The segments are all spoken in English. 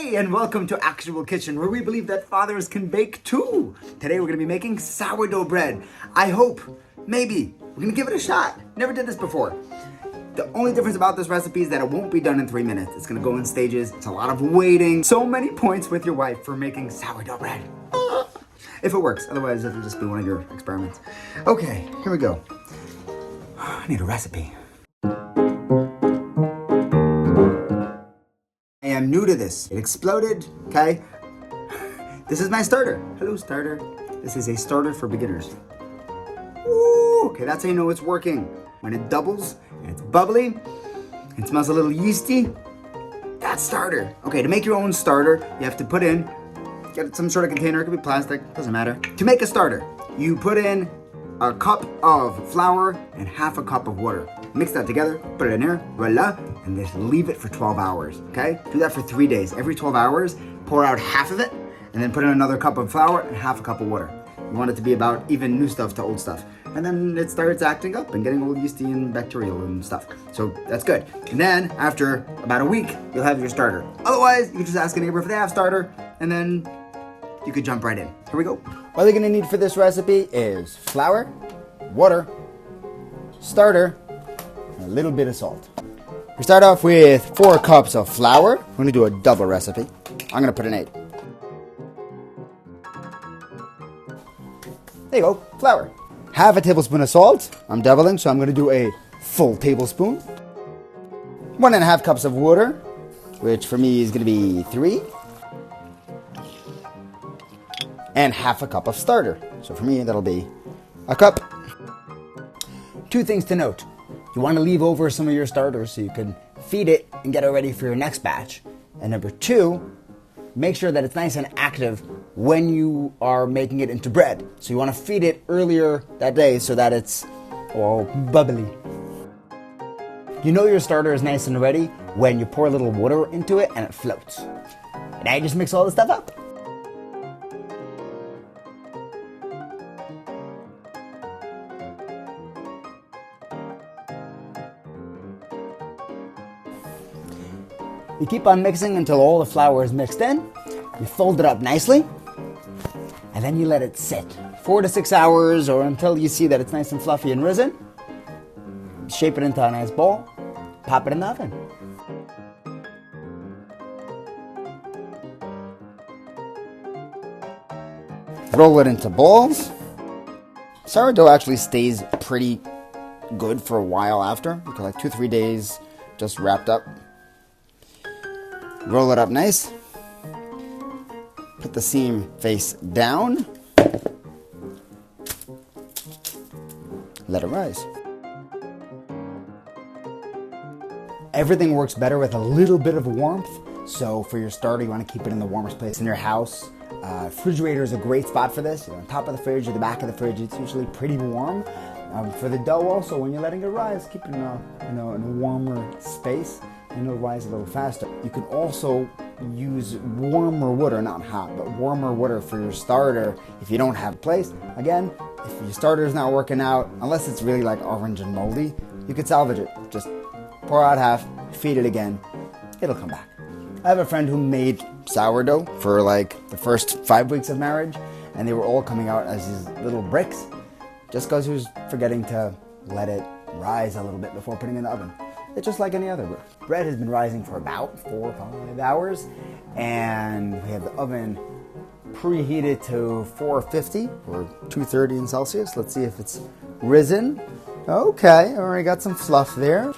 Hey, and welcome to Actual Kitchen, where we believe that fathers can bake too. Today we're gonna be making sourdough bread. I hope, maybe, we're gonna give it a shot. Never did this before. The only difference about this recipe is that it won't be done in 3 minutes. It's gonna go in stages. It's a lot of waiting. So many points with your wife for making sourdough bread. If it works, otherwise it'll just be one of your experiments. Okay, here we go. I need a recipe. I am new to this. It exploded, okay? This is my starter. Hello, starter. This is a starter for beginners. Ooh, okay, that's how you know it's working. When it doubles and it's bubbly, and smells a little yeasty, that's starter. Okay, to make your own starter, you have to put in, get some sort of container, it could be plastic, doesn't matter. To make a starter, you put in a cup of flour and half a cup of water. Mix that together, put it in there, voila, and just leave it for 12 hours, okay? Do that for 3 days. Every 12 hours, pour out half of it, and then put in another cup of flour and half a cup of water. You want it to be about even new stuff to old stuff. And then it starts acting up and getting all yeasty and bacterial and stuff. So that's good. And then after about a week, you'll have your starter. Otherwise, you can just ask a neighbor if they have starter, and then you could jump right in. Here we go. All you're gonna need for this recipe is flour, water, starter, and a little bit of salt. We start off with 4 cups of flour. We're gonna do a double recipe. I'm gonna put in 8. There you go, flour. Half a tablespoon of salt. I'm doubling, so I'm gonna do a full tablespoon. 1.5 cups of water, which for me is gonna be 3. And half a cup of starter. So for me, that'll be a cup. 2 things to note. You want to leave over some of your starters so you can feed it and get it ready for your next batch. And number 2, make sure that it's nice and active when you are making it into bread. So you want to feed it earlier that day so that it's all bubbly. You know your starter is nice and ready when you pour a little water into it and it floats. And now you just mix all the stuff up. You keep on mixing until all the flour is mixed in. You fold it up nicely, and then you let it sit 4 to 6 hours or until you see that it's nice and fluffy and risen. Shape it into a nice ball, pop it in the oven. Roll it into balls. Sourdough actually stays pretty good for a while after, like 2-3 days just wrapped up. Roll it up nice. Put the seam face down. Let it rise. Everything works better with a little bit of warmth. So for your starter, you want to keep it in the warmest place in your house. Refrigerator is a great spot for this. On top of the fridge or the back of the fridge, it's usually pretty warm. For the dough also, when you're letting it rise, keep it in a warmer space. And it'll rise a little faster. You can also use warmer water, not hot, but warmer water for your starter if you don't have a place. Again, if your starter is not working out, unless it's really like orange and moldy, you could salvage it. Just pour out half, feed it again, it'll come back. I have a friend who made sourdough for like the first 5 weeks of marriage, and they were all coming out as these little bricks, just because he was forgetting to let it rise a little bit before putting it in the oven. It's just like any other bread. Bread has been rising for about 4 or 5 hours, and we have the oven preheated to 450 or 230 in Celsius. Let's see if it's risen. Okay, already got some fluff there.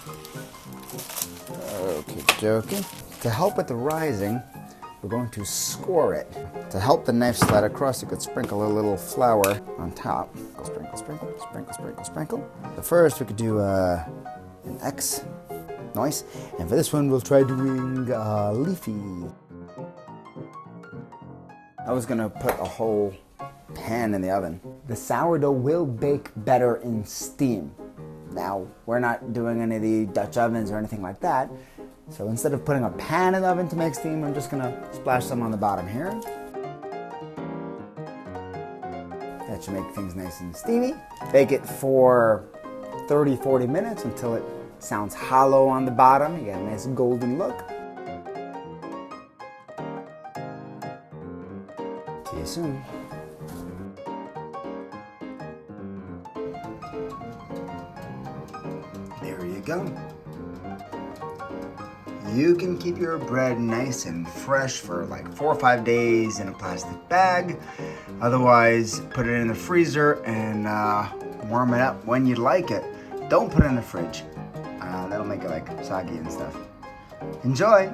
Okay, dokie. To help with the rising, we're going to score it. To help the knife slide across, you could sprinkle a little flour on top. Sprinkle, sprinkle, sprinkle, sprinkle, sprinkle. But first, we could do an X. Nice. And for this one, we'll try doing leafy. I was gonna put a whole pan in the oven. The sourdough will bake better in steam. Now, we're not doing any of the Dutch ovens or anything like that. So instead of putting a pan in the oven to make steam, I'm just gonna splash some on the bottom here. That should make things nice and steamy. Bake it for 30-40 minutes until it sounds hollow on the bottom. You get a nice golden look. See you soon. There you go. You can keep your bread nice and fresh for like 4 or 5 days in a plastic bag. Otherwise, put it in the freezer and warm it up when you like it. Don't put it in the fridge. That'll make it like soggy and stuff. Enjoy!